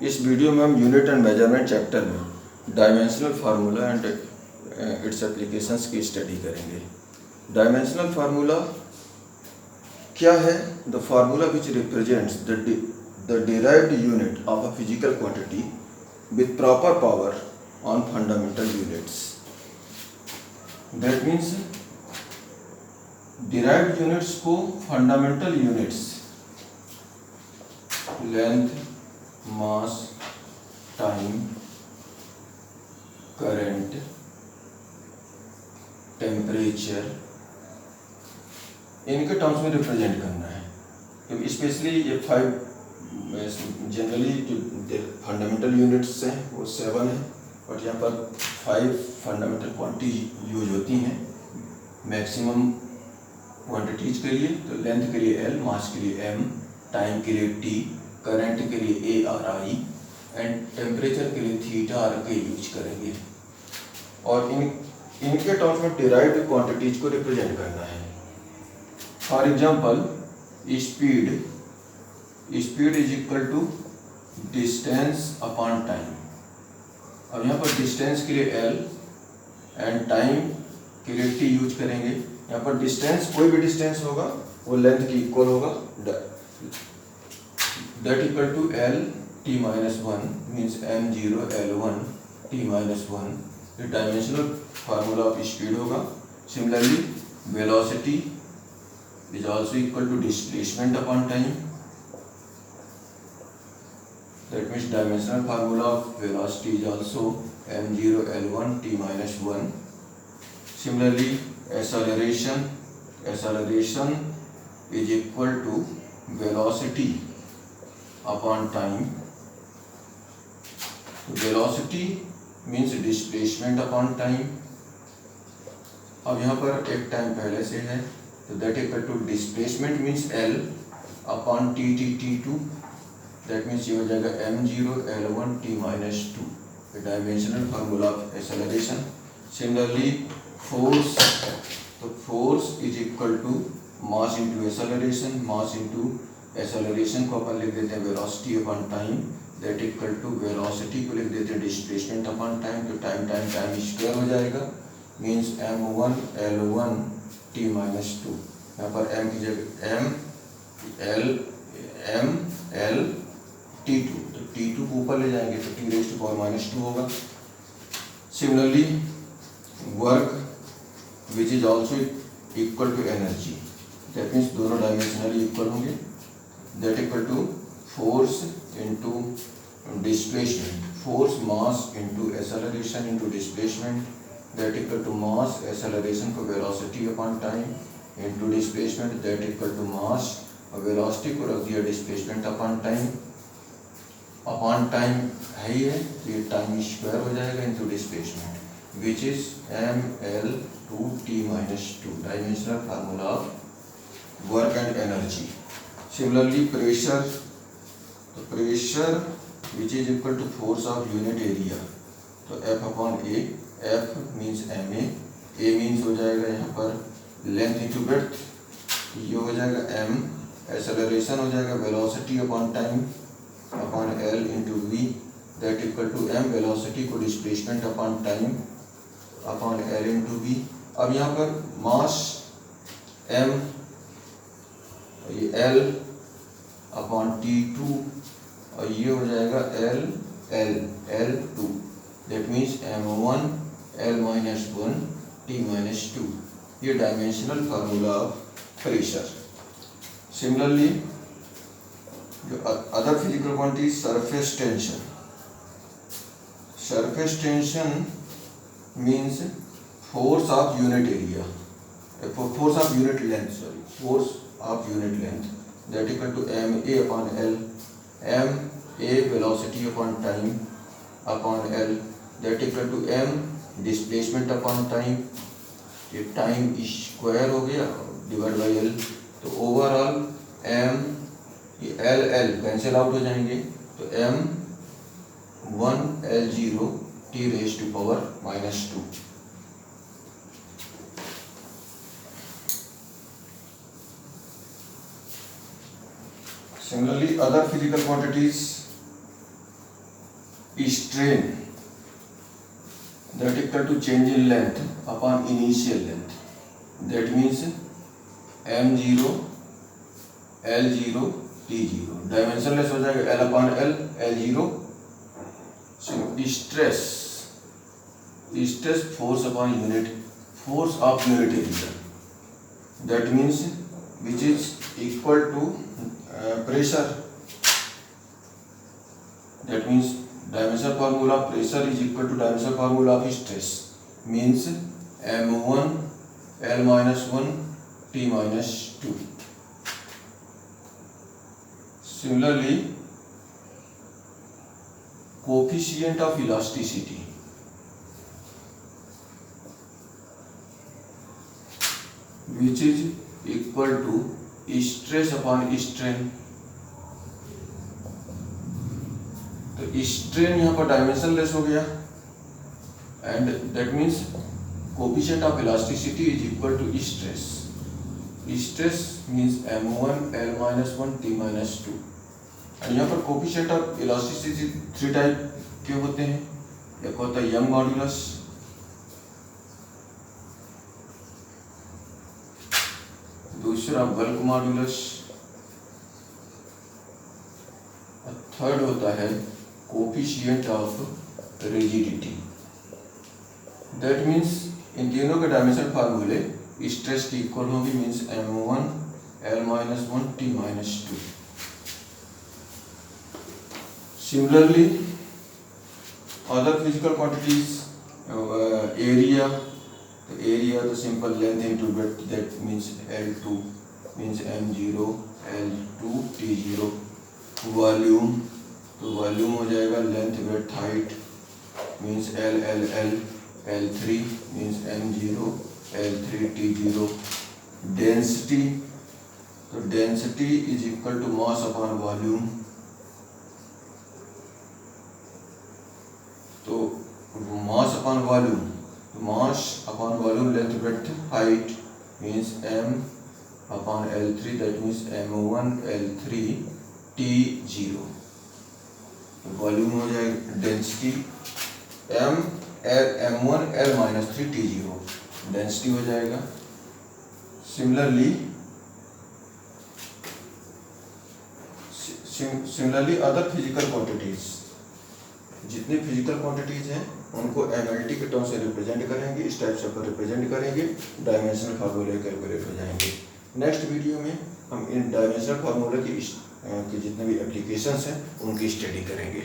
इस वीडियो में हम यूनिट एंड मेजरमेंट चैप्टर में dimensional formula and it's applications की स्टडी करेंगे। डायमेंशनल फार्मूला क्या है? The formula which represents the derived unit of a physical quantity with proper power on fundamental units. That means derived units को fundamental units length, मास, time, current, temperature, इनके terms में represent करना है। तो specially ये 5 generally जो fundamental units हैं वो 7 हैं, बट यहाँ पर 5 फंडामेंटल क्वांटिटी यूज होती हैं मैक्सिमम क्वांटिटीज के लिए। तो लेंथ के लिए L, मास के लिए M, टाइम के लिए T, करंट के लिए A और I एंड टेम्परेचर के लिए थीटा R के यूज करेंगे। और इनके टर्म्स में डिराइव्ड क्वांटिटीज को रिप्रेजेंट करना है। For example speed is equal to distance upon time. अब यहाँ पर डिस्टेंस के लिए L एंड टाइम के लिए T यूज करेंगे। यहाँ पर डिस्टेंस, कोई भी डिस्टेंस होगा वो लेंथ की इक्वल होगा, that equal to L T minus 1 means M0 L1 T minus 1। ये डायमेंशनल फार्मूला ऑफ स्पीड होगा। Similarly velocity is also equal to displacement upon time, that means dimensional formula of velocity is also M0 L1 T minus 1। Similarly, acceleration is equal to velocity upon time. Velocity means displacement upon time. अब यहाँ पर एक time पहले से है तो that equal to displacement means L upon T2, that means ये हो जाएगा M0 L1 T minus 2, dimensional formula of acceleration. Similarly force, तो force is equal to mass into acceleration, mass into acceleration को अपन लिख देते हैं velocity upon time, that equal to velocity को लिख देते हैं डिस्प्लेसमेंट अपॉन टाइम। तो टाइम स्क्वायर हो जाएगा, means M1 L1 T minus 2। यहाँ पर M की जगह M L T2, तो T2 को ऊपर ले जाएंगे तो T raised to power minus 2 होगा। Similarly work which is also equal to energy, that means दोनों डायमेंशनली इक्वल होंगे, that equal to force into displacement, force mass into acceleration into displacement, that equal to mass acceleration को velocity upon time into displacement, that equal to mass और velocity को रख दिया displacement upon time. Upon time है ही है तो ये टाइम स्क्वायर हो जाएगा into displacement which is ML2 T minus 2, dimensional formula of work and energy. Similarly pressure, तो pressure which is equal to force of unit area, तो F upon A, F means MA, A means हो जाएगा यहाँ पर length into breadth, ये हो जाएगा M, acceleration हो जाएगा velocity upon time upon L into V, that equal to M, velocity को displacement upon time upon L into V। अब यहाँ पर मास M, ये L अपॉन T2 और ये हो जाएगा L2, that means M1 L minus 1 T minus 2, ये dimensional formula of pressure. Similarly जो other physical quantity surface tension, surface tension means force of unit area, force of unit length, force of unit length, that equal to MA upon L, MA velocity upon time upon L, that equal to M displacement upon time, ये time square हो गया divide by L, तो overall M, ये L cancel out हो जाएंगे तो M1 L0 T raised to power minus 2। Similarly, other physical quantities strain that equal to change in length upon initial length, that means m0 l0 t0 dimensionless हो जाएगा, l upon l l0 stress force upon unit force of unit area, that means which is equal to pressure, that means dimensional formula of pressure is equal to dimensional formula of stress, means m1 l minus 1 t minus 2. Similarly, coefficient of elasticity, which is equal to stress upon strain. तो strain यहाँ पर dimensionless हो गया, and that means coefficient of elasticity is equal to stress. Stress means m1 l minus 1 t minus 2. And यहाँ पर coefficient of elasticity 3 type के होते हैं. एक होता है यंग मॉड्यूलस, दूसरा बल्क मॉड्यूलस, थर्ड होता है coefficient of rigidity. That means in तीनों के डायमेंशन फार्मूले स्ट्रेस की इक्वल होगी, means m1 l minus 1 t minus 2. Similarly other physical quantities, area, तो एरिया तो simple length into breadth, that means l2 means m0 l2 t0. Volume, तो volume हो जाएगा length breadth height means l l l l3 means m0 l3 t0. Density, तो density is equal to mass upon volume, तो mass upon volume, तो mass upon volume length breadth height means m upon l3, that means m1 l3 t0. Volume हो जाएगा density m1 l minus 3 t0 density हो जाएगा. Similarly other physical quantities, जितनी physical quantities हैं उनको MLT के term से रिप्रेजेंट करेंगे, इस टाइप से रिप्रेजेंट करेंगे, डायमेंशनल फार्मूले कैलकुलेट हो जाएंगे. नेक्स्ट वीडियो में हम इन डायमेंशनल फार्मूले की जितने भी एप्लीकेशंस हैं उनकी स्टडी करेंगे.